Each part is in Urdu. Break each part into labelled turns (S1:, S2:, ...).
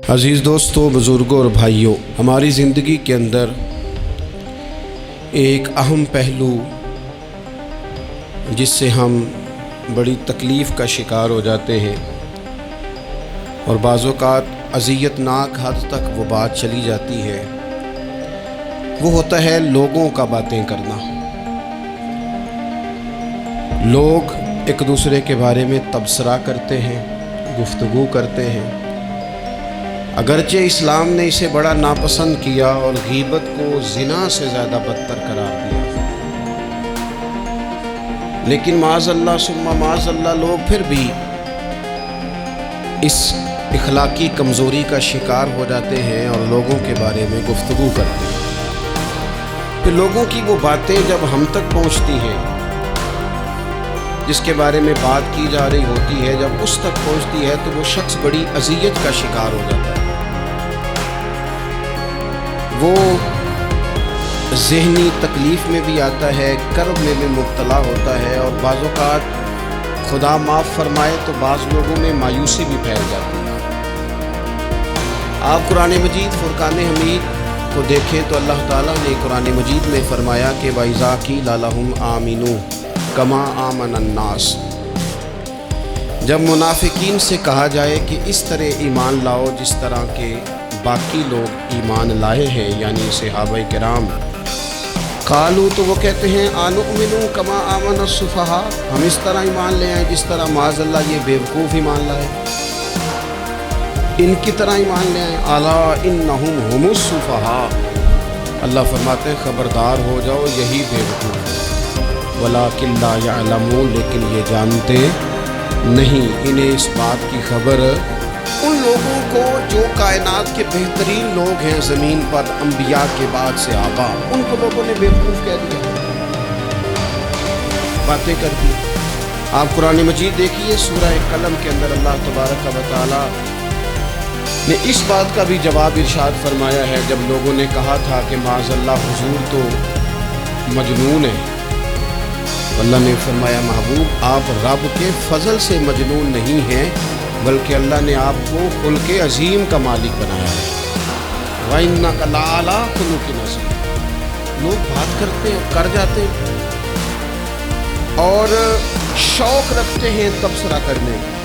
S1: عزیز دوستوں، بزرگوں اور بھائیوں، ہماری زندگی کے اندر ایک اہم پہلو جس سے ہم بڑی تکلیف کا شکار ہو جاتے ہیں اور بعض اوقات اذیت ناک حد تک وہ بات چلی جاتی ہے، وہ ہوتا ہے لوگوں کا باتیں کرنا۔ لوگ ایک دوسرے کے بارے میں تبصرہ کرتے ہیں، گفتگو کرتے ہیں۔ اگرچہ اسلام نے اسے بڑا ناپسند کیا اور غیبت کو زنا سے زیادہ بدتر قرار دیا، لیکن معاذ اللہ ثم معاذ اللہ لوگ پھر بھی اس اخلاقی کمزوری کا شکار ہو جاتے ہیں اور لوگوں کے بارے میں گفتگو کرتے ہیں۔ پھر لوگوں کی وہ باتیں جب ہم تک پہنچتی ہیں، جس کے بارے میں بات کی جا رہی ہوتی ہے، جب اس تک پہنچتی ہے تو وہ شخص بڑی اذیت کا شکار ہو جاتا ہے۔ وہ ذہنی تکلیف میں بھی آتا ہے، کرب میں بھی مبتلا ہوتا ہے، اور بعض اوقات خدا معاف فرمائے تو بعض لوگوں میں مایوسی بھی پھیل جاتی ہے۔ آپ قرآن مجید فرقان حمید کو دیکھیں تو اللہ تعالیٰ نے قرآن مجید میں فرمایا کہ وَإِذَا قِيلَ لَهُمْ آمِنُوا كَمَا آمَنَ النَّاسُ، جب منافقین سے کہا جائے کہ اس طرح ایمان لاؤ جس طرح کے باقی لوگ ایمان لائے ہیں، یعنی صحابہ کرام، قالوا تو وہ کہتے ہیں آنؤمن کما آمن السفہاء، ہم اس طرح ایمان لے آئیں جس طرح معاذ اللہ یہ بیوقوف ایمان لائے، ان کی طرح ایمان لے آئیں۔ الا انہم هم السفہاء، اللہ فرماتے ہیں خبردار ہو جاؤ یہی بیوقوف ہیں، ولکن لا یعلمون، لیکن یہ جانتے نہیں، انہیں اس بات کی خبر ان لوگوں کو جو کائنات کے بہترین لوگ ہیں زمین پر، انبیاء کے بعد سے آبا، ان کو لوگوں نے بیوقوف کہہ دیا، باتیں کر دی۔ آپ قرآن مجید دیکھیے سورہ قلم کے اندر اللہ تبارک و تعالی نے اس بات کا بھی جواب ارشاد فرمایا ہے، جب لوگوں نے کہا تھا کہ معاذ اللہ حضور تو مجنون ہے، اللہ نے فرمایا محبوب آپ رب کے فضل سے مجنون نہیں ہیں، بلکہ اللہ نے آپ کو خلق عظیم کا مالک بنایا ہے۔ وَإِنَّكَ لَعَلَىٰ خُلُقٍ عَظِيمٍ، لوگ بات کرتے ہیں، کر جاتے ہیں اور شوق رکھتے ہیں تبصرہ کرنے کا۔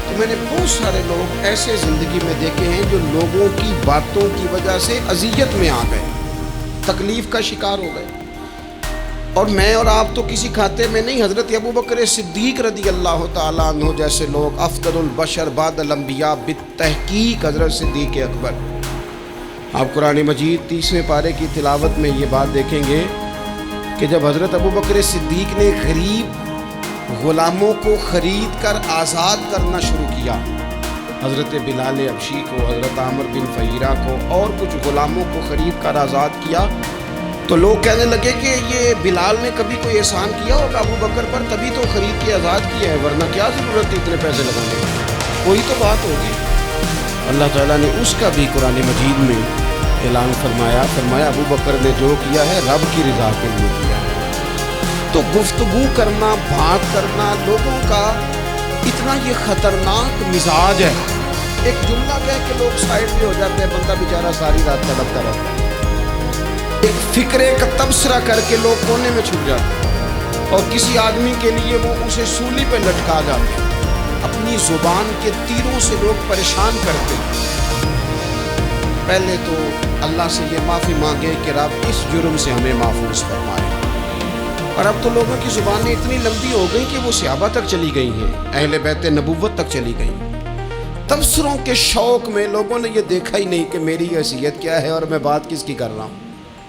S1: تو میں نے بہت سارے لوگ ایسے زندگی میں دیکھے ہیں جو لوگوں کی باتوں کی وجہ سے اذیت میں آ گئے، تکلیف کا شکار ہو گئے، اور میں اور آپ تو کسی کھاتے میں نہیں۔ حضرت ابوبکر صدیق رضی اللہ تعالیٰ عنہ جیسے لوگ، افضل البشر بعد الانبیاء بالتحقیق حضرت صدیق اکبر، آپ قرآن مجید 30ویں پارے کی تلاوت میں یہ بات دیکھیں گے کہ جب حضرت ابوبکر صدیق نے غریب غلاموں کو خرید کر آزاد کرنا شروع کیا، حضرت بلال حبشی کو، حضرت عامر بن فہیرہ کو اور کچھ غلاموں کو خرید کر آزاد کیا، تو لوگ کہنے لگے کہ یہ بلال نے کبھی کوئی احسان کیا ہوگا ابو بکر پر، تبھی تو خرید کے آزاد کیا ہے، ورنہ کیا ضرورت ہے اتنے پیسے لگانے کی، کوئی تو بات ہوگی۔ اللہ تعالیٰ نے اس کا بھی قرآن مجید میں اعلان فرمایا ابو بکر نے جو کیا ہے رب کی رضا کے لیے کیا ہے۔ تو گفتگو کرنا، بات کرنا، لوگوں کا اتنا یہ خطرناک مزاج ہے، ایک جملہ کہہ کے لوگ سائڈ پہ ہو جاتے ہیں، بندہ بیچارہ ساری رات تڑپتا رہتا ہے، ایک فکرے کا تبصرہ کر کے لوگ کونے میں چھپ جاتے ہیں، اور کسی آدمی کے لیے وہ اسے سولی پہ لٹکا جاتے ہیں، اپنی زبان کے تیروں سے لوگ پریشان کرتے ہیں۔ پہلے تو اللہ سے یہ معافی مانگے کہ رب اس جرم سے ہمیں محفوظ فرمائے، اور اب تو لوگوں کی زبانیں اتنی لمبی ہو گئی کہ وہ صحابہ تک چلی گئی ہیں، اہل بیت نبوت تک چلی گئی ہیں۔ تبصروں کے شوق میں لوگوں نے یہ دیکھا ہی نہیں کہ میری حیثیت کیا ہے اور میں بات کس کی کر رہا ہوں،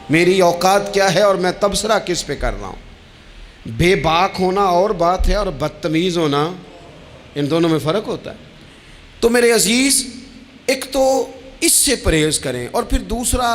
S1: میری اوقات کیا ہے اور میں تبصرہ کس پہ کر رہا ہوں۔ بے باک ہونا اور بات ہے، اور بدتمیز ہونا، ان دونوں میں فرق ہوتا ہے۔ تو میرے عزیز، ایک تو اس سے پرہیز کریں، اور پھر دوسرا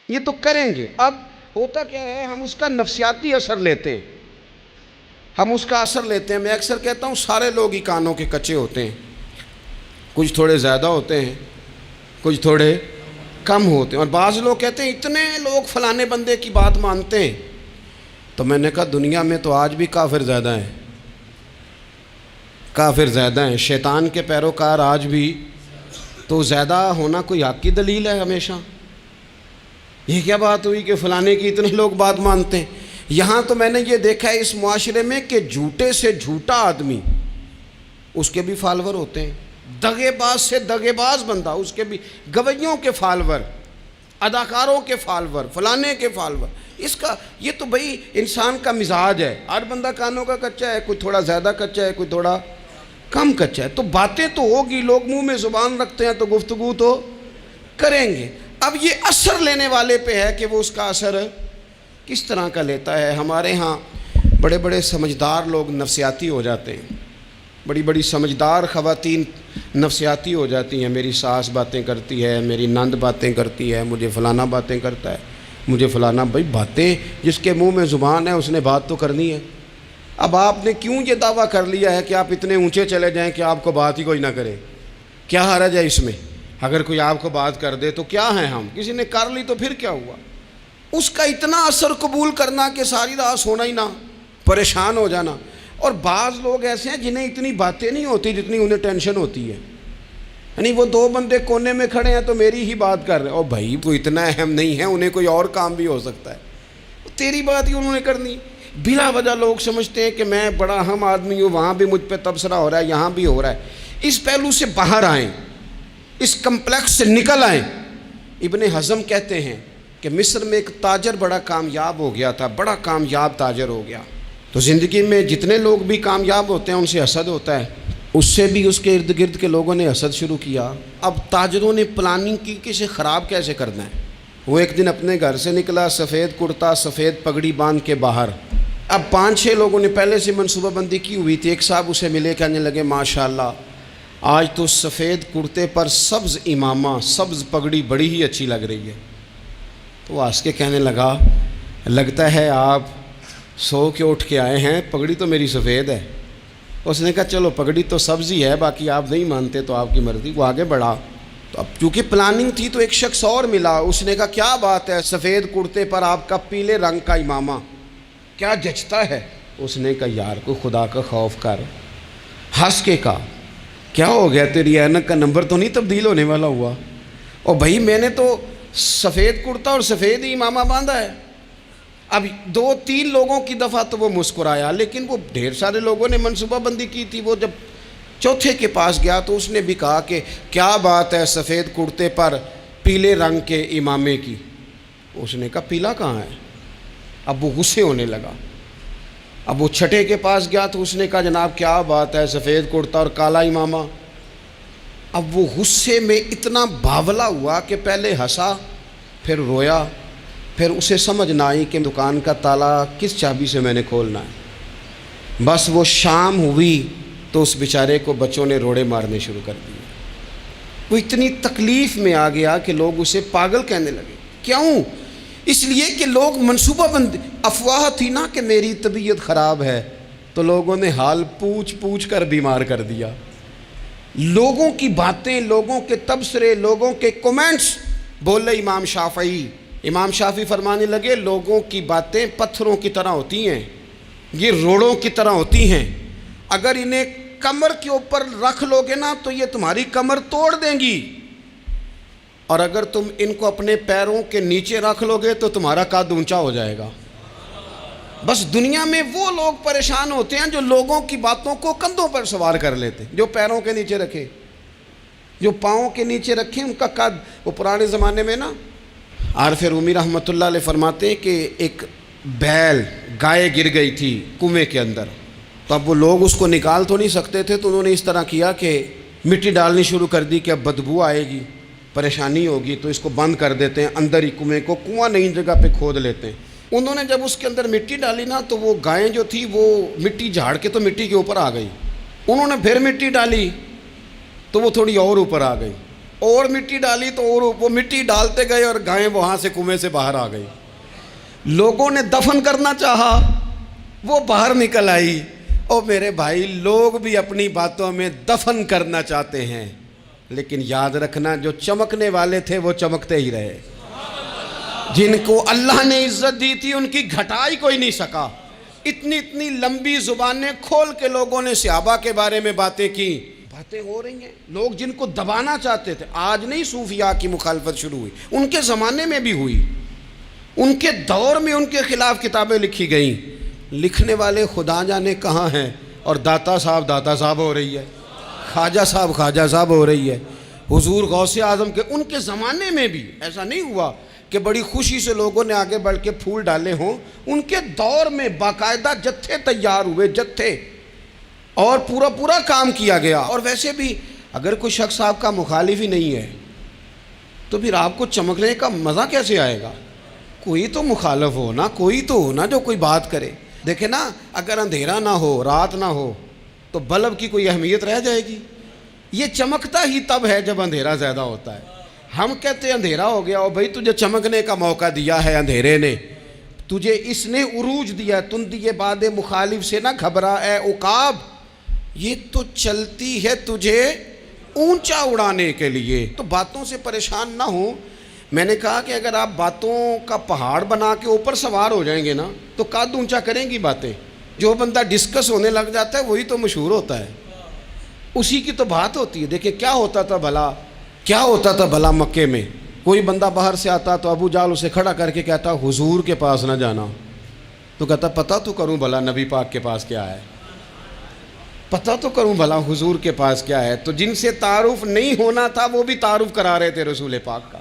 S1: یہ تو کریں گے. اب ہوتا کیا ہے، ہم اس کا نفسیاتی اثر لیتے ہیں، ہم اس کا اثر لیتے ہیں. میں اکثر کہتا ہوں سارے لوگ ہی کانوں کے کچے ہوتے ہیں، کچھ تھوڑے زیادہ ہوتے ہیں، کچھ تھوڑے کم ہوتے ہیں. اور بعض لوگ کہتے ہیں اتنے لوگ فلانے بندے کی بات مانتے ہیں. تو میں نے کہا دنیا میں تو آج بھی کافر زیادہ ہیں، کافر زیادہ ہیں، شیطان کے پیروکار آج بھی. تو زیادہ ہونا کوئی حق کی دلیل ہے ہمیشہ؟ یہ کیا بات ہوئی کہ فلانے کی اتنے لوگ بات مانتے ہیں؟ یہاں تو میں نے یہ دیکھا ہے اس معاشرے میں کہ جھوٹے سے جھوٹا آدمی، اس کے بھی فالوور ہوتے ہیں. دغے باز سے دغے باز بندہ، اس کے بھی گویوں کے فالوور، اداکاروں کے فالوور، فلانے کے فالوور. اس کا یہ تو بھئی انسان کا مزاج ہے. ہر بندہ کانوں کا کچا ہے، کوئی تھوڑا زیادہ کچا ہے، کوئی تھوڑا کم کچا ہے. تو باتیں تو ہوگی، لوگ منہ میں زبان رکھتے ہیں تو گفتگو تو کریں گے. اب یہ اثر لینے والے پہ ہے کہ وہ اس کا اثر کس طرح کا لیتا ہے. ہمارے ہاں بڑے بڑے سمجھدار لوگ نفسیاتی ہو جاتے ہیں، بڑی بڑی سمجھدار خواتین نفسیاتی ہو جاتی ہیں. میری ساس باتیں کرتی ہے، میری نند باتیں کرتی ہے، مجھے فلانا باتیں کرتا ہے، مجھے فلانا. بھائی باتیں، جس کے منہ میں زبان ہے اس نے بات تو کرنی ہے. اب آپ نے کیوں یہ دعویٰ کر لیا ہے کہ آپ اتنے اونچے چلے جائیں کہ آپ کو بات ہی کوئی نہ کرے؟ کیا حرج ہے اس میں؟ اگر کوئی آپ کو بات کر دے تو کیا ہیں ہم؟ کسی نے کر لی تو پھر کیا ہوا؟ اس کا اتنا اثر قبول کرنا کہ ساری رات سونا ہی نہ، پریشان ہو جانا. اور بعض لوگ ایسے ہیں جنہیں اتنی باتیں نہیں ہوتی جتنی انہیں ٹینشن ہوتی ہے. یعنی وہ دو بندے کونے میں کھڑے ہیں تو میری ہی بات کر رہے ہیں. اور بھائی وہ اتنا اہم نہیں ہے، انہیں کوئی اور کام بھی ہو سکتا ہے، تیری بات ہی انہوں نے کرنی. بلا وجہ لوگ سمجھتے ہیں کہ میں بڑا اہم آدمی ہوں، وہاں بھی مجھ پہ تبصرہ ہو رہا ہے، یہاں بھی ہو رہا ہے. اس پہلو سے باہر آئیں، اس کمپلیکس سے نکل آئیں. ابن حزم کہتے ہیں کہ مصر میں ایک تاجر بڑا کامیاب ہو گیا تھا، بڑا کامیاب تاجر ہو گیا. تو زندگی میں جتنے لوگ بھی کامیاب ہوتے ہیں ان سے حسد ہوتا ہے. اس سے بھی اس کے ارد گرد کے لوگوں نے حسد شروع کیا. اب تاجروں نے پلاننگ کی کہ اسے خراب کیسے کرنا ہے. وہ ایک دن اپنے گھر سے نکلا، سفید کرتا سفید پگڑی باندھ کے باہر. اب 5-6 لوگوں نے پہلے سے منصوبہ بندی کی ہوئی تھی. ایک صاحب اسے ملے، کہنے لگے ماشاءاللہ آج تو سفید کرتے پر سبز امامہ، سبز پگڑی بڑی ہی اچھی لگ رہی ہے. تو وہ ہنس کے کہنے لگا لگتا ہے آپ سو کے اٹھ کے آئے ہیں، پگڑی تو میری سفید ہے. اس نے کہا چلو پگڑی تو سبز ہی ہے، باقی آپ نہیں مانتے تو آپ کی مرضی. وہ آگے بڑھا. تو اب چونکہ پلاننگ تھی تو ایک شخص اور ملا. اس نے کہا کیا بات ہے، سفید کرتے پر آپ کا پیلے رنگ کا امامہ کیا جچتا ہے. اس نے کہا یار کو خدا کا خوف کر. ہنس کے کہا کیا ہو گیا، تیری اینک کا نمبر تو نہیں تبدیل ہونے والا ہوا؟ اور بھائی میں نے تو سفید کرتا اور سفید ہی امامہ باندھا ہے. اب 2-3 لوگوں کی دفعہ تو وہ مسکرایا، لیکن وہ ڈھیر سارے لوگوں نے منصوبہ بندی کی تھی. وہ جب چوتھے کے پاس گیا تو اس نے بھی کہا کہ کیا بات ہے سفید کرتے پر پیلے رنگ کے امامے کی. اس نے کہا پیلا کہاں ہے. اب وہ غصے ہونے لگا. اب وہ چھٹے کے پاس گیا تو اس نے کہا جناب کیا بات ہے سفید کرتا اور کالا امامہ. اب وہ غصے میں اتنا باولا ہوا کہ پہلے ہنسا پھر رویا. پھر اسے سمجھ نہ آئی کہ دکان کا تالا کس چابی سے میں نے کھولنا ہے. بس وہ شام ہوئی تو اس بیچارے کو بچوں نے روڑے مارنے شروع کر دیے. وہ اتنی تکلیف میں آ گیا کہ لوگ اسے پاگل کہنے لگے. کیوں؟ اس لیے کہ لوگ منصوبہ بندی، افواہ تھی نا کہ میری طبیعت خراب ہے، تو لوگوں نے حال پوچھ پوچھ کر بیمار کر دیا. لوگوں کی باتیں، لوگوں کے تبصرے، لوگوں کے کومنٹس. بولے امام شافعی فرمانے لگے لوگوں کی باتیں پتھروں کی طرح ہوتی ہیں، یہ روڑوں کی طرح ہوتی ہیں. اگر انہیں کمر کے اوپر رکھ لو گے نا تو یہ تمہاری کمر توڑ دیں گی، اور اگر تم ان کو اپنے پیروں کے نیچے رکھ لو گے تو تمہارا قد اونچا ہو جائے گا. بس دنیا میں وہ لوگ پریشان ہوتے ہیں جو لوگوں کی باتوں کو کندھوں پر سوار کر لیتے ہیں. جو پیروں کے نیچے رکھے، جو پاؤں کے نیچے رکھے، ان کا قد. وہ پرانے زمانے میں نا عارف رومی رحمۃ اللہ علیہ فرماتے ہیں کہ ایک بیل گائے گر گئی تھی کنویں کے اندر. تو اب وہ لوگ اس کو نکال تو نہیں سکتے تھے، تو انہوں نے اس طرح کیا کہ مٹی ڈالنی شروع کر دی کہ اب بدبو آئے گی، پریشانی ہوگی، تو اس کو بند کر دیتے ہیں اندر ہی کنویں کو. کنواں نئی جگہ پہ کھود لیتے ہیں. انہوں نے جب اس کے اندر مٹی ڈالی نا تو وہ گائیں جو تھی وہ مٹی جھاڑ کے تو مٹی کے اوپر آ گئی. انہوں نے پھر مٹی ڈالی تو وہ تھوڑی اور اوپر آ گئی. اور مٹی ڈالی تو اور وہ مٹی ڈالتے گئے اور گائیں وہاں سے کنویں سے باہر آ گئی. لوگوں نے دفن کرنا چاہا, وہ باہر نکل آئی. اور میرے بھائی, لوگ بھی اپنی باتوں میں دفن کرنا چاہتے ہیں, لیکن یاد رکھنا جو چمکنے والے تھے وہ چمکتے ہی رہے. جن کو اللہ نے عزت دی تھی ان کی گھٹائی کوئی نہیں سکا. اتنی لمبی زبانیں کھول کے لوگوں نے صحابہ کے بارے میں باتیں کی. باتیں ہو رہی ہیں. لوگ جن کو دبانا چاہتے تھے, آج نہیں صوفیاء کی مخالفت شروع ہوئی, ان کے زمانے میں بھی ہوئی. ان کے دور میں ان کے خلاف کتابیں لکھی گئیں. لکھنے والے خدا جانے کہاں ہیں, اور داتا صاحب ہو رہی ہے, خواجہ صاحب ہو رہی ہے. حضور غوث اعظم کے ان کے زمانے میں بھی ایسا نہیں ہوا کہ بڑی خوشی سے لوگوں نے آگے بڑھ کے پھول ڈالے ہوں. ان کے دور میں باقاعدہ جتھے تیار ہوئے, جتھے, اور پورا کام کیا گیا. اور ویسے بھی اگر کوئی شخص آپ کا مخالف ہی نہیں ہے تو پھر آپ کو چمکنے کا مزہ کیسے آئے گا؟ کوئی تو مخالف ہو نا, کوئی تو ہو نا جو کوئی بات کرے. دیکھیں نا, اگر اندھیرا نہ ہو, رات نہ ہو, تو بلب کی کوئی اہمیت رہ جائے گی؟ یہ چمکتا ہی تب ہے جب اندھیرا زیادہ ہوتا ہے. ہم کہتے ہیں اندھیرا ہو گیا, اور بھائی تجھے چمکنے کا موقع دیا ہے اندھیرے نے, تجھے اس نے عروج دیا. تم دیے باد مخالف سے نہ گھبرا اے عقاب, یہ تو چلتی ہے تجھے اونچا اڑانے کے لیے. تو باتوں سے پریشان نہ ہو. میں نے کہا کہ اگر آپ باتوں کا پہاڑ بنا کے اوپر سوار ہو جائیں گے نا تو قد اونچا کریں گی باتیں. جو بندہ ڈسکس ہونے لگ جاتا ہے وہی تو مشہور ہوتا ہے, اسی کی تو بات ہوتی ہے. دیکھیں کیا ہوتا تھا بھلا مکے میں. کوئی بندہ باہر سے آتا تو ابو جال اسے کھڑا کر کے کہتا حضور کے پاس نہ جانا. تو کہتا پتہ تو کروں بھلا نبی پاک کے پاس کیا ہے, پتہ تو کروں بھلا حضور کے پاس کیا ہے. تو جن سے تعارف نہیں ہونا تھا وہ بھی تعارف کرا رہے تھے رسول پاک کا.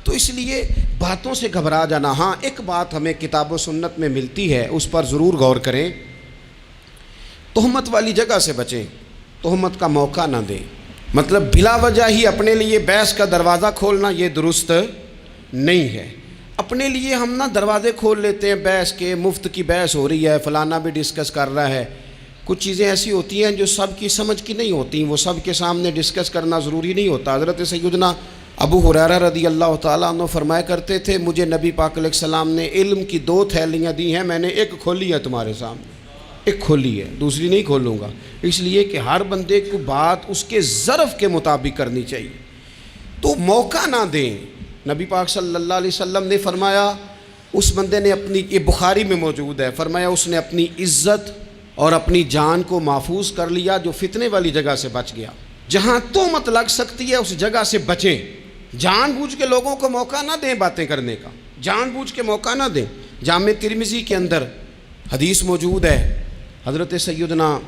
S1: تو اس لیے باتوں سے گھبرا جانا. ہاں, ایک بات ہمیں کتاب و سنت میں ملتی ہے, اس پر ضرور غور کریں. تہمت والی جگہ سے بچیں, تہمت کا موقع نہ دیں. مطلب بلا وجہ ہی اپنے لیے بحث کا دروازہ کھولنا یہ درست نہیں ہے. اپنے لیے ہم نا دروازے کھول لیتے ہیں بحث کے, مفت کی بحث ہو رہی ہے, فلانا بھی ڈسکس کر رہا ہے. کچھ چیزیں ایسی ہوتی ہیں جو سب کی سمجھ کی نہیں ہوتی, وہ سب کے سامنے ڈسکس کرنا ضروری نہیں ہوتا. حضرت سیدنا ابو ہریرہ رضی اللہ تعالیٰ عنہ فرمایا کرتے تھے, مجھے نبی پاک علیہ السلام نے علم کی 2 تھیلیاں دی ہیں, میں نے ایک کھولی ہے تمہارے سامنے, ایک کھولی ہے, دوسری نہیں کھولوں گا. اس لیے کہ ہر بندے کو بات اس کے ظرف کے مطابق کرنی چاہیے. تو موقع نہ دیں. نبی پاک صلی اللہ علیہ وسلم نے فرمایا, اس بندے نے اپنی, یہ بخاری میں موجود ہے, فرمایا اس نے اپنی عزت اور اپنی جان کو محفوظ کر لیا جو فتنے والی جگہ سے بچ گیا. جہاں تہمت لگ سکتی ہے اس جگہ سے بچیں. جان بوجھ کے لوگوں کو موقع نہ دیں باتیں کرنے کا, جان بوجھ کے موقع نہ دیں. جامع ترمذی کے اندر حدیث موجود ہے, حضرت سیدنا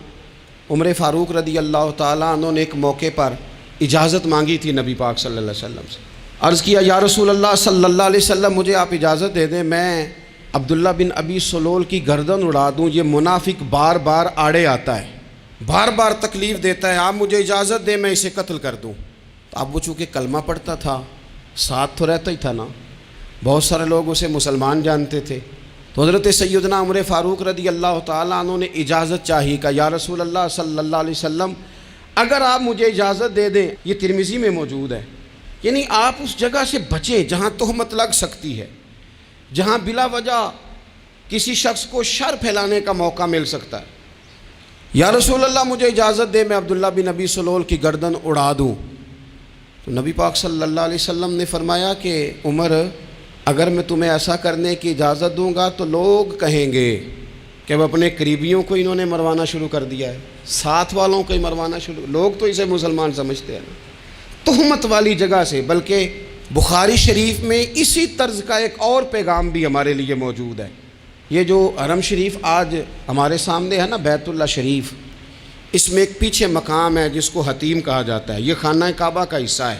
S1: عمر فاروق رضی اللہ تعالیٰ عنہ نے ایک موقع پر اجازت مانگی تھی نبی پاک صلی اللہ علیہ وسلم سے. عرض کیا, یا رسول اللہ صلی اللہ علیہ وسلم, مجھے آپ اجازت دے دیں, میں عبداللہ بن ابی سلول کی گردن اڑا دوں, یہ منافق بار بار آڑے آتا ہے, بار بار تکلیف دیتا ہے, آپ مجھے اجازت دیں میں اسے قتل کر دوں. تو اب وہ چونکہ کلمہ پڑھتا تھا, ساتھ تو رہتا ہی تھا نا, بہت سارے لوگ اسے مسلمان جانتے تھے. تو حضرت سیدنا عمر فاروق رضی اللہ تعالیٰ عنہ نے اجازت چاہی, کہ یا رسول اللہ صلی اللہ علیہ وسلم, اگر آپ مجھے اجازت دے دیں, یہ ترمذی میں موجود ہے, یعنی آپ اس جگہ سے بچیں جہاں تہمت لگ سکتی ہے, جہاں بلا وجہ کسی شخص کو شر پھیلانے کا موقع مل سکتا ہے. یا رسول اللہ مجھے اجازت دے, میں عبداللہ بن ابی سلول کی گردن اڑا دوں. تو نبی پاک صلی اللہ علیہ وسلم نے فرمایا کہ عمر, اگر میں تمہیں ایسا کرنے کی اجازت دوں گا تو لوگ کہیں گے کہ وہ اپنے قریبیوں کو انہوں نے مروانا شروع کر دیا ہے, ساتھ والوں کو ہی مروانا شروع, لوگ تو اسے مسلمان سمجھتے ہیں نا. تہمت والی جگہ سے. بلکہ بخاری شریف میں اسی طرز کا ایک اور پیغام بھی ہمارے لیے موجود ہے. یہ جو حرم شریف آج ہمارے سامنے ہے نا, بیت اللہ شریف, اس میں ایک پیچھے مقام ہے جس کو حتیم کہا جاتا ہے. یہ خانہ کعبہ کا حصہ ہے.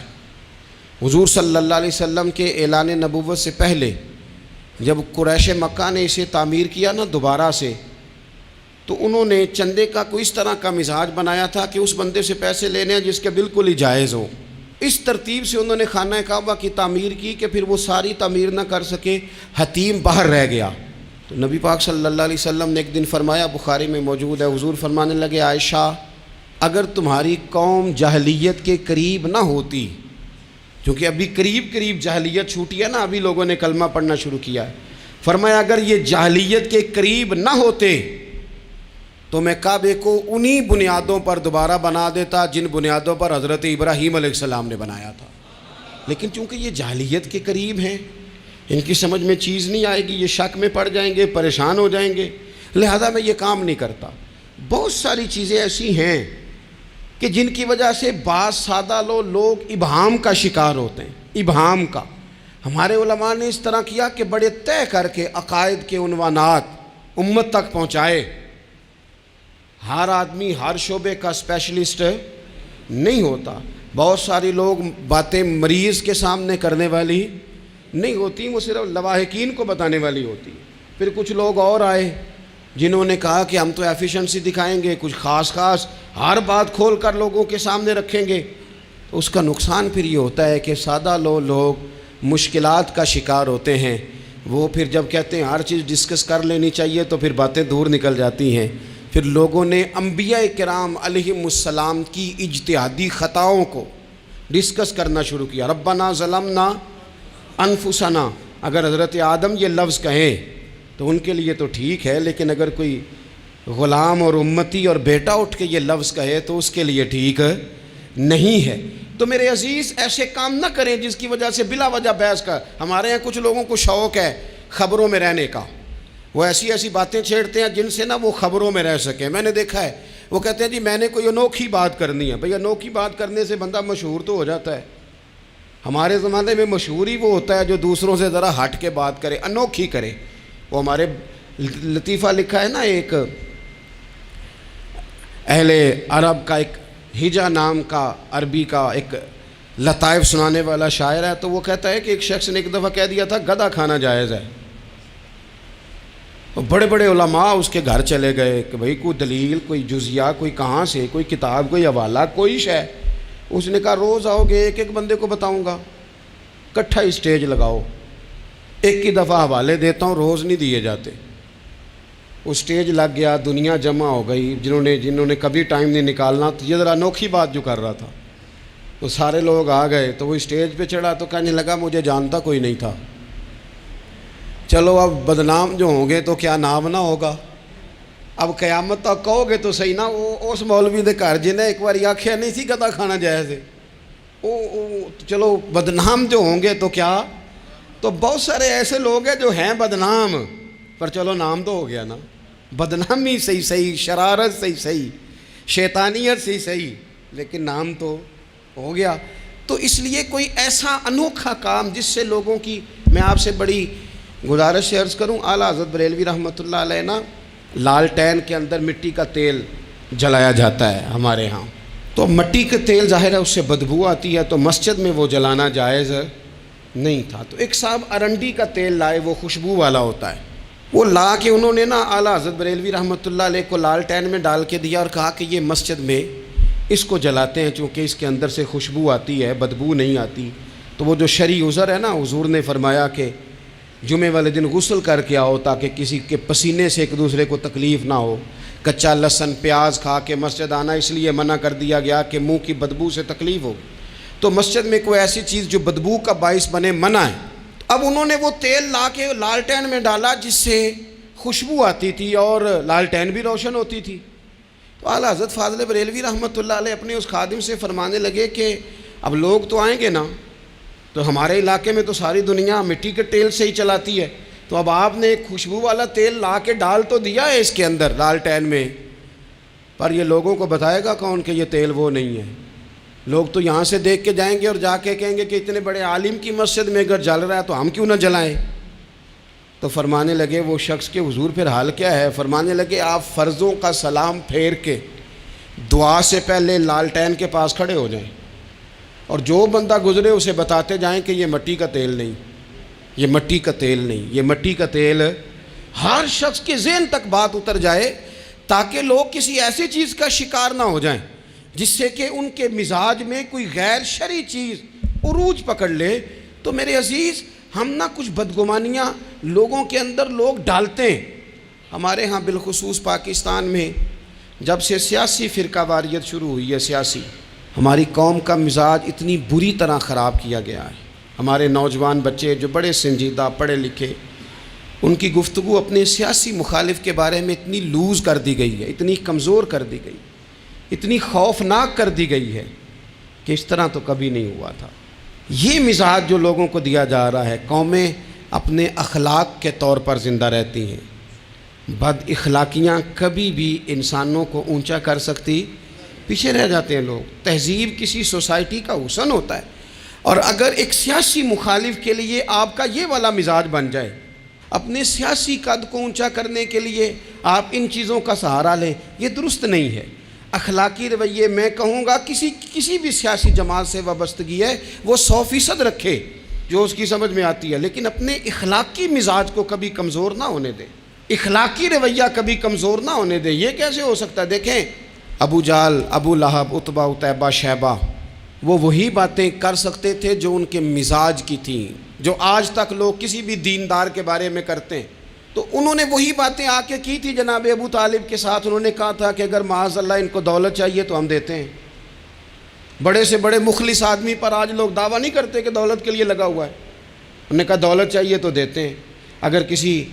S1: حضور صلی اللہ علیہ وسلم کے اعلان نبوت سے پہلے جب قریش مکہ نے اسے تعمیر کیا نا دوبارہ سے, تو انہوں نے چندے کا کوئی اس طرح کا مزاج بنایا تھا کہ اس بندے سے پیسے لینے ہیں جس کے بالکل ہی جائز ہوں. اس ترتیب سے انہوں نے خانہ کعبہ کی تعمیر کی کہ پھر وہ ساری تعمیر نہ کر سکے, حتیم باہر رہ گیا. تو نبی پاک صلی اللہ علیہ وسلم نے ایک دن فرمایا, بخاری میں موجود ہے, حضور فرمانے لگے, عائشہ, اگر تمہاری قوم جاہلیت کے قریب نہ ہوتی کیونکہ ابھی قریب جاہلیت چھوٹی ہے نا، ابھی لوگوں نے کلمہ پڑھنا شروع کیا ہے۔ فرمایا اگر یہ جاہلیت کے قریب نہ ہوتے تو میں کعبے کو انہی بنیادوں پر دوبارہ بنا دیتا جن بنیادوں پر حضرت ابراہیم علیہ السلام نے بنایا تھا، لیکن چونکہ یہ جاہلیت کے قریب ہیں، ان کی سمجھ میں چیز نہیں آئے گی، یہ شک میں پڑ جائیں گے، پریشان ہو جائیں گے، لہذا میں یہ کام نہیں کرتا۔ بہت ساری چیزیں ایسی ہیں کہ جن کی وجہ سے بعض سادہ لوگ ابہام کا شکار ہوتے ہیں، ابہام کا۔ ہمارے علماء نے اس طرح کیا کہ بڑے طے کر کے عقائد کے عنوانات امت تک پہنچائے۔ ہر آدمی ہر شعبے کا اسپیشلسٹ نہیں ہوتا، بہت سارے لوگ باتیں مریض کے سامنے کرنے والی نہیں ہوتی، وہ صرف لواحقین کو بتانے والی ہوتی۔ پھر کچھ لوگ اور آئے جنہوں نے کہا کہ ہم تو ایفیشنسی دکھائیں گے، کچھ خاص ہر بات کھول کر لوگوں کے سامنے رکھیں گے۔ اس کا نقصان پھر یہ ہوتا ہے کہ سادہ لوگ مشکلات کا شکار ہوتے ہیں۔ وہ پھر جب کہتے ہیں ہر چیز ڈسکس کر لینی چاہیے تو پھر باتیں دور نکل جاتی ہیں۔ پھر لوگوں نے انبیاء کرام علیہم السلام کی اجتہادی خطاؤں کو ڈسکس کرنا شروع کیا۔ ربنا ظلمنا انفسنا، اگر حضرت آدم یہ لفظ کہیں تو ان کے لیے تو ٹھیک ہے، لیکن اگر کوئی غلام اور امتی اور بیٹا اٹھ کے یہ لفظ کہے تو اس کے لیے ٹھیک نہیں ہے۔ تو میرے عزیز ایسے کام نہ کریں جس کی وجہ سے بلا وجہ بحث کا۔ ہمارے یہاں کچھ لوگوں کو شوق ہے خبروں میں رہنے کا، وہ ایسی باتیں چھیڑتے ہیں جن سے نہ وہ خبروں میں رہ سکیں۔ میں نے دیکھا ہے وہ کہتے ہیں جی میں نے کوئی انوکھی بات کرنی ہے۔ بھئی انوکھی بات کرنے سے بندہ مشہور تو ہو جاتا ہے۔ ہمارے زمانے میں مشہور ہی وہ ہوتا ہے جو دوسروں سے ذرا ہٹ کے بات کرے، انوکھی کرے۔ وہ ہمارے لطیفہ لکھا ہے نا، ایک اہل عرب کا ایک ہجا نام کا عربی کا ایک لطائف سنانے والا شاعر ہے، تو وہ کہتا ہے کہ ایک شخص نے ایک دفعہ کہہ دیا تھا گدھا کھانا جائز ہے۔ بڑے بڑے علماء اس کے گھر چلے گئے کہ بھئی کوئی دلیل، کوئی جزیہ، کوئی کہاں سے، کوئی کتاب، کوئی حوالہ، کوئی شے۔ اس نے کہا روز آؤ گے ایک بندے کو بتاؤں گا، کٹھا اسٹیج لگاؤ، ایک کی دفعہ حوالے دیتا ہوں، روز نہیں دیے جاتے۔ وہ اسٹیج لگ گیا، دنیا جمع ہو گئی، جنہوں نے کبھی ٹائم نہیں نکالنا۔ تو یہ ذرا انوکھی بات جو کر رہا تھا وہ سارے لوگ آ گئے، تو وہ اسٹیج پہ چڑھا تو کہنے لگا مجھے جانتا کوئی نہیں تھا، چلو اب بدنام جو ہوں گے تو کیا نام نہ ہوگا، اب قیامت تک کہو گے تو صحیح نا۔ وہ اس مولوی دے گھر جنہیں ایک بار آکھیا نہیں سی گدھا کھانا جائز ہے، چلو بدنام جو ہوں گے تو کیا۔ تو بہت سارے ایسے لوگ ہیں جو ہیں بدنام، پر چلو نام تو ہو گیا نا، بدنامی صحیح، شرارت صحیح، شیطانیت صحیح، لیکن نام تو ہو گیا۔ تو اس لیے کوئی ایسا انوکھا کام جس سے لوگوں کی، میں آپ سے بڑی گزارش سے عرض کروں، اعلیٰ حضرت بریلوی رحمۃ اللہ علیہ نا لالٹین کے اندر مٹی کا تیل جلایا جاتا ہے ہمارے ہاں، تو مٹی کا تیل ظاہر ہے اس سے بدبو آتی ہے، تو مسجد میں وہ جلانا جائز نہیں تھا۔ تو ایک صاحب ارنڈی کا تیل لائے، وہ خوشبو والا ہوتا ہے، وہ لا کے انہوں نے نا اعلیٰ حضرت بریلوی رحمۃ اللہ علیہ کو لالٹین میں ڈال کے دیا اور کہا کہ یہ مسجد میں اس کو جلاتے ہیں چونکہ اس کے اندر سے خوشبو آتی ہے، بدبو نہیں آتی۔ تو وہ جو شرعی عذر ہے نا، حضور نے فرمایا کہ جمعے والے دن غسل کر کے آؤ تاکہ کسی کے پسینے سے ایک دوسرے کو تکلیف نہ ہو۔ کچا لہسن پیاز کھا کے مسجد آنا اس لیے منع کر دیا گیا کہ منہ کی بدبو سے تکلیف ہو، تو مسجد میں کوئی ایسی چیز جو بدبو کا باعث بنے منع ہے۔ اب انہوں نے وہ تیل لا کے لالٹین میں ڈالا جس سے خوشبو آتی تھی اور لالٹین بھی روشن ہوتی تھی۔ تو اعلیٰ حضرت فاضل بریلوی رحمۃ اللہ علیہ اپنے اس خادم سے فرمانے لگے کہ اب لوگ تو آئیں گے نا، تو ہمارے علاقے میں تو ساری دنیا مٹی کے تیل سے ہی چلاتی ہے، تو اب آپ نے ایک خوشبو والا تیل لا کے ڈال تو دیا ہے اس کے اندر لالٹین میں، پر یہ لوگوں کو بتائے گا کون کہ یہ تیل وہ نہیں ہے؟ لوگ تو یہاں سے دیکھ کے جائیں گے اور جا کے کہیں گے کہ اتنے بڑے عالم کی مسجد میں اگر جل رہا ہے تو ہم کیوں نہ جلائیں۔ تو فرمانے لگے وہ شخص کہ حضور پھر حال کیا ہے؟ فرمانے لگے آپ فرضوں کا سلام پھیر کے دعا سے پہلے لالٹین کے پاس کھڑے ہو جائیں اور جو بندہ گزرے اسے بتاتے جائیں کہ یہ مٹی کا تیل نہیں، یہ مٹی کا تیل نہیں، یہ مٹی کا تیل۔ ہر شخص کے ذہن تک بات اتر جائے تاکہ لوگ کسی ایسی چیز کا شکار نہ ہو جائیں جس سے کہ ان کے مزاج میں کوئی غیر شرعی چیز عروج پکڑ لے۔ تو میرے عزیز ہم نہ کچھ بدگمانیاں لوگوں کے اندر لوگ ڈالتے ہیں۔ ہمارے ہاں بالخصوص پاکستان میں جب سے سیاسی فرقہ واریت شروع ہوئی ہے، سیاسی ہماری قوم کا مزاج اتنی بری طرح خراب کیا گیا ہے. ہمارے نوجوان بچے جو بڑے سنجیدہ پڑھے لکھے، ان کی گفتگو اپنے سیاسی مخالف کے بارے میں اتنی لوز کر دی گئی ہے، اتنی کمزور کر دی گئی، اتنی خوفناک کر دی گئی ہے کہ اس طرح تو کبھی نہیں ہوا تھا. یہ مزاج جو لوگوں کو دیا جا رہا ہے، قومیں اپنے اخلاق کے طور پر زندہ رہتی ہیں. بد اخلاقیاں کبھی بھی انسانوں کو اونچا کر سکتی، پیچھے رہ جاتے ہیں لوگ. تہذیب کسی سوسائٹی کا حسن ہوتا ہے، اور اگر ایک سیاسی مخالف کے لیے آپ کا یہ والا مزاج بن جائے، اپنے سیاسی قد کو اونچا کرنے کے لیے آپ ان چیزوں کا سہارا لیں، یہ درست نہیں ہے. اخلاقی رویے میں کہوں گا کسی بھی سیاسی جماعت سے وابستگی ہے وہ 100% رکھے جو اس کی سمجھ میں آتی ہے، لیکن اپنے اخلاقی مزاج کو کبھی کمزور نہ ہونے دے، اخلاقی رویہ کبھی کمزور نہ ہونے دے. یہ کیسے ہو سکتا ہے؟ دیکھیں، ابو جہل، ابو لہب، عتبہ، عتیبہ، شیبہ، وہ وہی باتیں کر سکتے تھے جو ان کے مزاج کی تھیں، جو آج تک لوگ کسی بھی دیندار کے بارے میں کرتے ہیں. تو انہوں نے وہی باتیں آ کے کی تھی جناب ابو طالب کے ساتھ. انہوں نے کہا تھا کہ اگر معاذ اللہ ان کو دولت چاہیے تو ہم دیتے ہیں. بڑے سے بڑے مخلص آدمی پر آج لوگ دعویٰ نہیں کرتے کہ دولت کے لیے لگا ہوا ہے. انہوں نے کہا دولت چاہیے تو دیتے ہیں، اگر کسی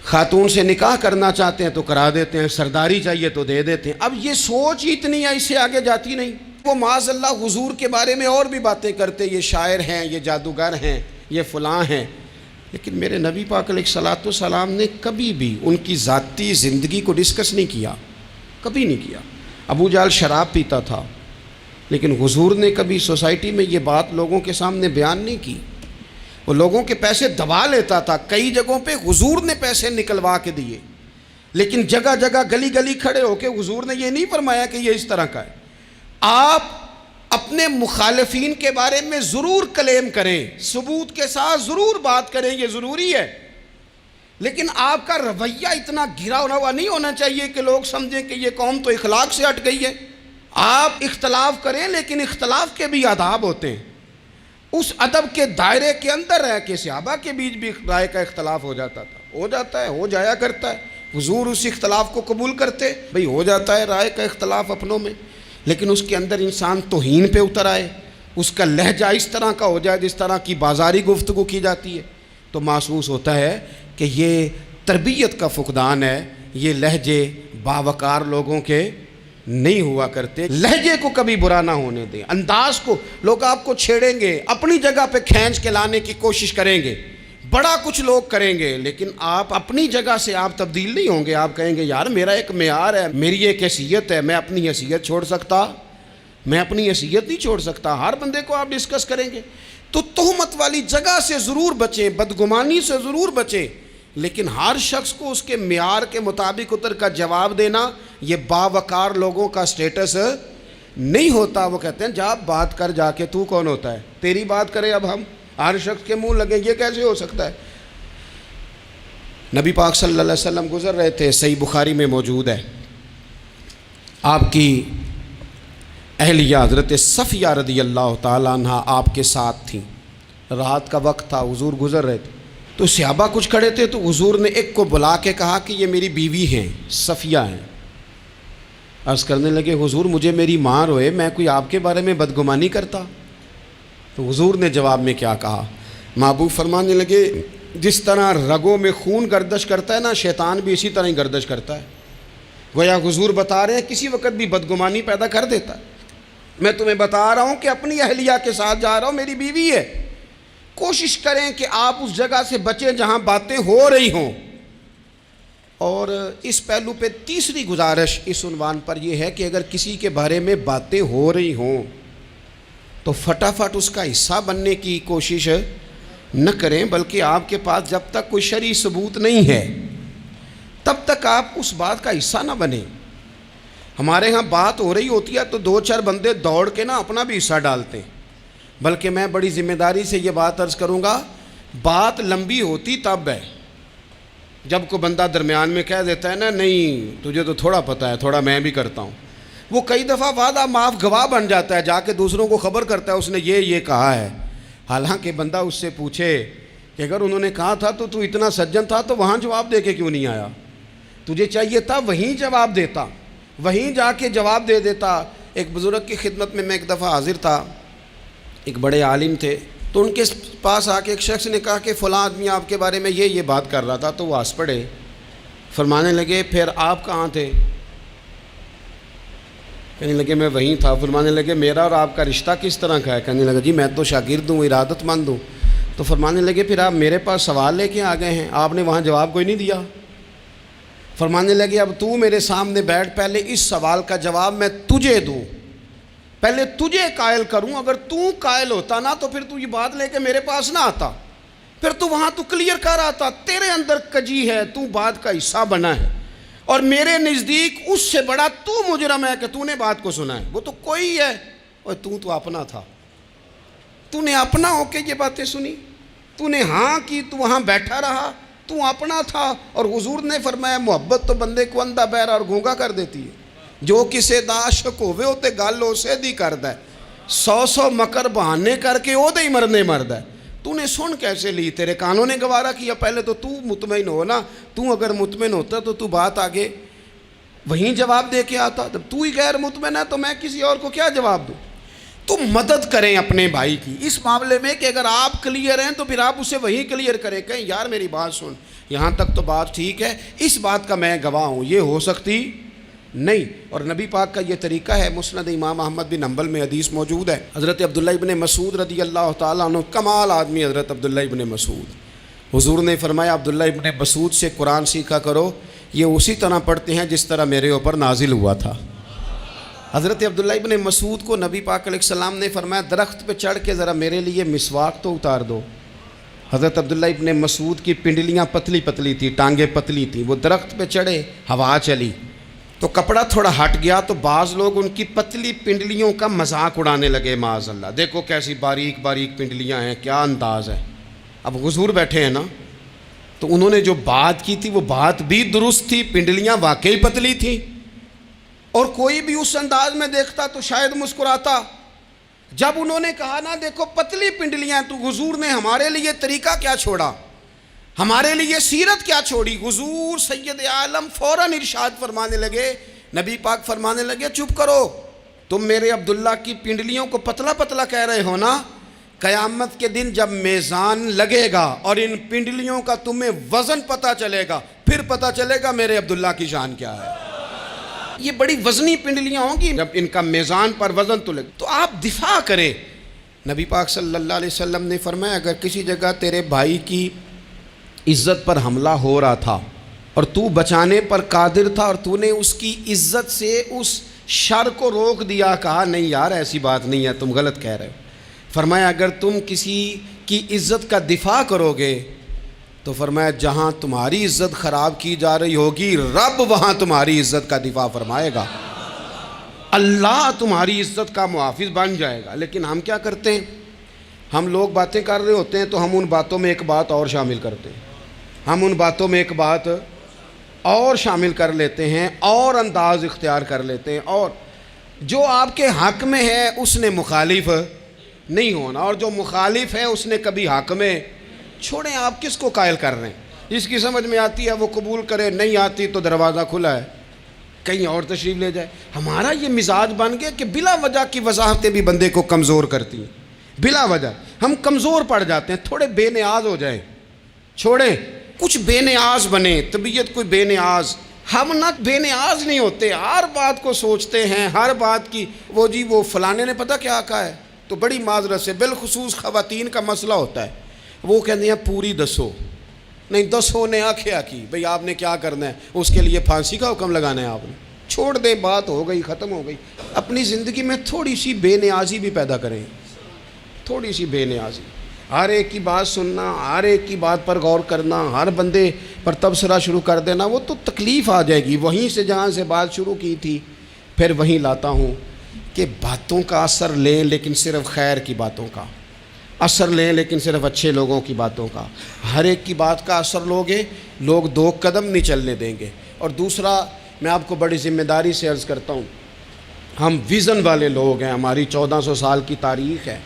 S1: خاتون سے نکاح کرنا چاہتے ہیں تو کرا دیتے ہیں، سرداری چاہیے تو دے دیتے ہیں. اب یہ سوچ ہی اتنی ہے، اس سے آگے جاتی نہیں. وہ معاذ اللہ حضور کے بارے میں اور بھی باتیں کرتے، یہ شاعر ہیں، یہ جادوگر ہیں، یہ فلاں ہیں. لیکن میرے نبی پاک علیہ الصلوۃ والسلام نے کبھی بھی ان کی ذاتی زندگی کو ڈسکس نہیں کیا، کبھی نہیں کیا. ابو جہل شراب پیتا تھا، لیکن حضور نے کبھی سوسائٹی میں یہ بات لوگوں کے سامنے بیان نہیں کی. وہ لوگوں کے پیسے دبا لیتا تھا، کئی جگہوں پہ حضور نے پیسے نکلوا کے دیے، لیکن جگہ جگہ گلی گلی کھڑے ہو کے حضور نے یہ نہیں فرمایا کہ یہ اس طرح کا ہے. آپ اپنے مخالفین کے بارے میں ضرور کلیم کریں، ثبوت کے ساتھ ضرور بات کریں، یہ ضروری ہے، لیکن آپ کا رویہ اتنا گھرا ہوا نہیں ہونا چاہیے کہ لوگ سمجھیں کہ یہ قوم تو اخلاق سے ہٹ گئی ہے. آپ اختلاف کریں، لیکن اختلاف کے بھی آداب ہوتے ہیں. اس ادب کے دائرے کے اندر رہ کے صحابہ کے بیچ بھی رائے کا اختلاف ہو جاتا تھا، ہو جاتا ہے، ہو جایا کرتا ہے. حضور اس اختلاف کو قبول کرتے، بھئی ہو جاتا ہے رائے کا اختلاف اپنوں میں، لیکن اس کے اندر انسان توہین پہ اتر آئے، اس کا لہجہ اس طرح کا ہو جائے جس طرح کی بازاری گفتگو کی جاتی ہے، تو محسوس ہوتا ہے کہ یہ تربیت کا فقدان ہے. یہ لہجے باوقار لوگوں کے نہیں ہوا کرتے. لہجے کو کبھی برا نہ ہونے دیں، انداز کو. لوگ آپ کو چھیڑیں گے، اپنی جگہ پہ کھینچ کے لانے کی کوشش کریں گے، بڑا کچھ لوگ کریں گے، لیکن آپ اپنی جگہ سے آپ تبدیل نہیں ہوں گے. آپ کہیں گے یار میرا ایک معیار ہے، میری ایک حیثیت ہے، میں اپنی حیثیت چھوڑ سکتا؟ میں اپنی حیثیت نہیں چھوڑ سکتا. ہر بندے کو آپ ڈسکس کریں گے. تو تہمت والی جگہ سے ضرور بچیں، بدگمانی سے ضرور بچیں، لیکن ہر شخص کو اس کے معیار کے مطابق اتر کا جواب دینا یہ باوقار لوگوں کا سٹیٹس نہیں ہوتا. وہ کہتے ہیں جا بات کر، جا کے تو کون ہوتا ہے تیری بات کرے، اب ہم ہر شخص کے منہ لگیں، یہ کیسے ہو سکتا ہے؟ نبی پاک صلی اللہ علیہ وسلم گزر رہے تھے، صحیح بخاری میں موجود ہے. آپ کی اہلیہ حضرت صفیہ رضی اللہ تعالیٰ عنہ آپ کے ساتھ تھیں. رات کا وقت تھا، حضور گزر رہے تھے، تو صحابہ کچھ کھڑے تھے، تو حضور نے ایک کو بلا کے کہا کہ یہ میری بیوی ہیں، صفیہ ہیں. عرض کرنے لگے حضور مجھے میری ماں روئے، میں کوئی آپ کے بارے میں بدگمانی کرتا؟ تو حضور نے جواب میں کیا کہا؟ محبوب فرمانے لگے جس طرح رگوں میں خون گردش کرتا ہے نا، شیطان بھی اسی طرح ہی گردش کرتا ہے. گویا حضور بتا رہے ہیں کسی وقت بھی بدگمانی پیدا کر دیتا ہے. میں تمہیں بتا رہا ہوں کہ اپنی اہلیہ کے ساتھ جا رہا ہوں، میری بیوی ہے. کوشش کریں کہ آپ اس جگہ سے بچیں جہاں باتیں ہو رہی ہوں. اور اس پہلو پہ تیسری گزارش اس عنوان پر یہ ہے کہ اگر کسی کے بارے میں باتیں ہو رہی ہوں تو فٹافٹ اس کا حصہ بننے کی کوشش نہ کریں، بلکہ آپ کے پاس جب تک کوئی شرعی ثبوت نہیں ہے تب تک آپ اس بات کا حصہ نہ بنیں. ہمارے ہاں بات ہو رہی ہوتی ہے تو 2-4 بندے دوڑ کے نا اپنا بھی حصہ ڈالتے ہیں. بلکہ میں بڑی ذمہ داری سے یہ بات عرض کروں گا، بات لمبی ہوتی تب ہے جب کوئی بندہ درمیان میں کہہ دیتا ہے نا نہیں تجھے تو تھوڑا پتہ ہے، تھوڑا میں بھی کرتا ہوں. وہ کئی دفعہ وعدہ معاف گواہ بن جاتا ہے، جا کے دوسروں کو خبر کرتا ہے اس نے یہ کہا ہے. حالانکہ بندہ اس سے پوچھے کہ اگر انہوں نے کہا تھا تو اتنا سجن تھا تو وہاں جواب دے کے کیوں نہیں آیا؟ تجھے چاہیے تھا وہیں جواب دیتا، وہیں جا کے جواب دے دیتا ایک بزرگ کی خدمت میں ایک دفعہ حاضر تھا، ایک بڑے عالم تھے، تو ان کے پاس آ کے ایک شخص نے کہا کہ فلاں آدمی آپ کے بارے میں یہ بات کر رہا تھا، تو وہ ہنس پڑے، فرمانے لگے پھر آپ کہاں تھے؟ کہنے لگے میں وہیں تھا۔ فرمانے لگے میرا اور آپ کا رشتہ کس طرح کا ہے؟ کہنے لگا جی میں تو شاگرد ہوں، ارادت مند ہوں۔ تو فرمانے لگے پھر آپ میرے پاس سوال لے کے آ گئے ہیں، آپ نے وہاں جواب کوئی نہیں دیا۔ فرمانے لگے اب تو میرے سامنے بیٹھ، پہلے اس سوال کا جواب میں تجھے دوں، پہلے تجھے قائل کروں۔ اگر تو قائل ہوتا نا تو پھر تو یہ بات لے کے میرے پاس نہ آتا، پھر تو وہاں تو کلیئر کر آتا۔ تیرے اندر کجی ہے، تو بات کا حصہ بنا ہے، اور میرے نزدیک اس سے بڑا تو مجرم ہے کہ تو نے بات کو سنا ہے۔ وہ تو کوئی ہے، اور تو اپنا تھا، تو نے اپنا ہو کے یہ باتیں سنی، تو نے ہاں کی، تو وہاں بیٹھا رہا، تو اپنا تھا۔ اور حضور نے فرمایا محبت تو بندے کو اندھا بہرا اور گونگا کر دیتی ہے، جو کسے دا عاشق ہوئے ہوتے گل اسے دی کرد ہے، 100 مکر بہانے کر کے وہ دے ہی مرنے مرد ہے۔ تو نے سن کیسے لی؟ تیرے کانوں نے گوارا کیا؟ پہلے تو مطمئن ہو نا، تو اگر مطمئن ہوتا تو بات آگے وہیں جواب دے کے آتا۔ جب تو ہی غیر مطمئن ہے تو میں کسی اور کو کیا جواب دوں؟ تو مدد کریں اپنے بھائی کی اس معاملے میں کہ اگر آپ کلیئر ہیں تو پھر آپ اسے وہیں کلیئر کریں، کہیں یار میری بات سن، یہاں تک تو بات ٹھیک ہے، اس بات کا میں گواہ ہوں، یہ ہو سکتی نہیں۔ اور نبی پاک کا یہ طریقہ ہے۔ مسند امام احمد بن حنبل میں حدیث موجود ہے، حضرت عبداللہ ابن مسعود رضی اللہ تعالیٰ عنہ، کمال آدمی حضرت عبداللہ ابن مسعود، حضور نے فرمایا عبداللہ ابن مسعود سے قرآن سیکھا کرو، یہ اسی طرح پڑھتے ہیں جس طرح میرے اوپر نازل ہوا تھا۔ حضرت عبداللہ ابن مسعود کو نبی پاک علیہ السلام نے فرمایا درخت پہ چڑھ کے ذرا میرے لیے مسواک تو اتار دو۔ حضرت عبداللہ ابن مسعود کی پنڈلیاں پتلی پتلی تھی، ٹانگیں پتلی تھیں، وہ درخت پہ چڑھے، ہوا چلی تو کپڑا تھوڑا ہٹ گیا، تو بعض لوگ ان کی پتلی پنڈلیوں کا مذاق اڑانے لگے، معاذ اللہ، دیکھو کیسی باریک باریک پنڈلیاں ہیں، کیا انداز ہے۔ اب حضور بیٹھے ہیں نا، تو انہوں نے جو بات کی تھی وہ بات بھی درست تھی، پنڈلیاں واقعی پتلی تھیں، اور کوئی بھی اس انداز میں دیکھتا تو شاید مسکراتا۔ جب انہوں نے کہا نا دیکھو پتلی پنڈلیاں، تو حضور نے ہمارے لیے طریقہ کیا چھوڑا، ہمارے لیے سیرت کیا چھوڑی۔ حضور سید عالم فوراً ارشاد فرمانے لگے، نبی پاک فرمانے لگے چپ کرو، تم میرے عبداللہ کی پنڈلیوں کو پتلا پتلا کہہ رہے ہو نا، قیامت کے دن جب میزان لگے گا اور ان پنڈلیوں کا تمہیں وزن پتہ چلے گا، پھر پتہ چلے گا میرے عبداللہ کی شان کیا ہے۔ یہ بڑی وزنی پنڈلیاں ہوں گی، جب ان کا میزان پر وزن تلے تو آپ دفاع کریں۔ نبی پاک صلی اللہ علیہ وسلم نے فرمایا اگر کسی جگہ تیرے بھائی کی عزت پر حملہ ہو رہا تھا اور تو بچانے پر قادر تھا، اور تو نے اس کی عزت سے اس شر کو روک دیا، کہا نہیں یار ایسی بات نہیں ہے، تم غلط کہہ رہے ہو، فرمایا اگر تم کسی کی عزت کا دفاع کرو گے تو فرمایا جہاں تمہاری عزت خراب کی جا رہی ہوگی، رب وہاں تمہاری عزت کا دفاع فرمائے گا، اللہ تمہاری عزت کا محافظ بن جائے گا۔ لیکن ہم کیا کرتے ہیں، ہم لوگ باتیں کر رہے ہوتے ہیں تو ہم ان باتوں میں ایک بات اور شامل کرتے ہیں، ہم ان باتوں میں ایک بات اور شامل کر لیتے ہیں، اور انداز اختیار کر لیتے ہیں، اور جو آپ کے حق میں ہے اس نے مخالف نہیں ہونا، اور جو مخالف ہے اس نے کبھی حق میں چھوڑیں۔ آپ کس کو قائل کر رہے ہیں؟ جس کی سمجھ میں آتی ہے وہ قبول کرے، نہیں آتی تو دروازہ کھلا ہے، کہیں اور تشریف لے جائے۔ ہمارا یہ مزاج بن گیا کہ بلا وجہ کی وضاحتیں بھی بندے کو کمزور کرتی ہیں، بلا وجہ ہم کمزور پڑ جاتے ہیں، تھوڑے بے نیاز ہو جائیں، چھوڑیں، کچھ بے نیاز بنے، طبیعت کوئی بے نیاز۔ ہم نہ بے نیاز نہیں ہوتے، ہر بات کو سوچتے ہیں، ہر بات کی وہ جی وہ فلانے نے پتہ کیا کہا ہے، تو بڑی معذرت سے بالخصوص خواتین کا مسئلہ ہوتا ہے، وہ کہتے ہیں پوری دسو، نہیں دسو نے آکھیا کی، بھئی آپ نے کیا کرنا ہے، اس کے لیے پھانسی کا حکم لگانا ہے آپ نے، چھوڑ دیں، بات ہو گئی، ختم ہو گئی۔ اپنی زندگی میں تھوڑی سی بے نیازی بھی پیدا کریں، تھوڑی سی بے نیازی، ہر ایک کی بات سننا، ہر ایک کی بات پر غور کرنا، ہر بندے پر تبصرہ شروع کر دینا، وہ تو تکلیف آ جائے گی۔ وہیں سے جہاں سے بات شروع کی تھی پھر وہیں لاتا ہوں کہ باتوں کا اثر لیں لیکن صرف خیر کی باتوں کا اثر لیں، لیکن صرف اچھے لوگوں کی باتوں کا۔ ہر ایک کی بات کا اثر لوگے، لوگ دو قدم نہیں چلنے دیں گے۔ اور دوسرا میں آپ کو بڑی ذمہ داری سے عرض کرتا ہوں، ہم ویژن والے لوگ ہیں، ہماری 1400 سال کی تاریخ ہے،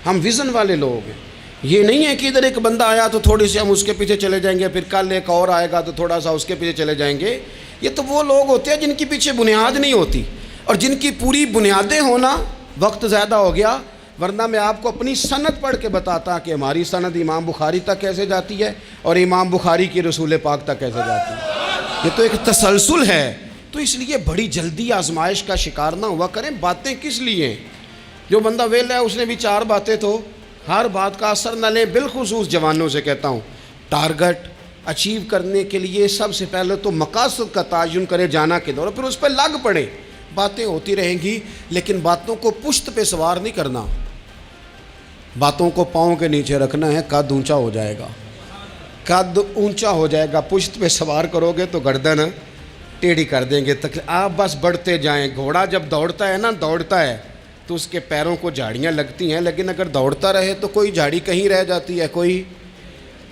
S1: ہم ویژن والے لوگ ہیں۔ یہ نہیں ہے کہ ادھر ایک بندہ آیا تو تھوڑی سی ہم اس کے پیچھے چلے جائیں گے، پھر کل ایک اور آئے گا تو تھوڑا سا اس کے پیچھے چلے جائیں گے۔ یہ تو وہ لوگ ہوتے ہیں جن کے پیچھے بنیاد نہیں ہوتی۔ اور جن کی پوری بنیادیں ہونا. وقت زیادہ ہو گیا ورنہ میں آپ کو اپنی سند پڑھ کے بتاتا کہ ہماری سند امام بخاری تک کیسے جاتی ہے اور امام بخاری کی رسول پاک تک کیسے جاتی ہے. یہ تو ایک تسلسل ہے. تو اس لیے بڑی جلدی آزمائش کا شکار نہ ہوا کریں. باتیں کس لیے؟ جو بندہ ویلا ہے اس نے بھی 4 باتیں تو ہر بات کا اثر نہ لیں. بالخصوص جوانوں سے کہتا ہوں ٹارگٹ اچیو کرنے کے لیے سب سے پہلے تو مقاصد کا تعین کرے جانا کے دور پھر اس پہ لگ پڑے. باتیں ہوتی رہیں گی لیکن باتوں کو پشت پہ سوار نہیں کرنا. باتوں کو پاؤں کے نیچے رکھنا ہے. قد اونچا ہو جائے گا. قد اونچا ہو جائے گا. پشت پہ سوار کرو گے تو گردن ٹیڑھی کر دیں گے. آپ بس بڑھتے جائیں. گھوڑا جب دوڑتا ہے نا دوڑتا ہے تو اس کے پیروں کو جھاڑیاں لگتی ہیں لیکن اگر دوڑتا رہے تو کوئی جھاڑی کہیں رہ جاتی ہے کوئی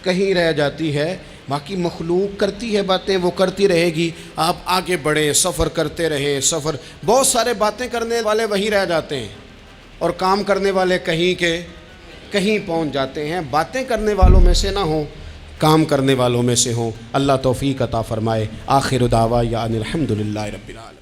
S1: کہیں رہ جاتی ہے. باقی مخلوق کرتی ہے باتیں وہ کرتی رہے گی. آپ آگے بڑھیں سفر کرتے رہیں. سفر بہت سارے باتیں کرنے والے وہیں رہ جاتے ہیں اور کام کرنے والے کہیں کے کہیں پہنچ جاتے ہیں. باتیں کرنے والوں میں سے نہ ہوں کام کرنے والوں میں سے ہوں. اللہ توفیق عطا فرمائے. آخر دعوانا ان الحمدللہ رب العالمین.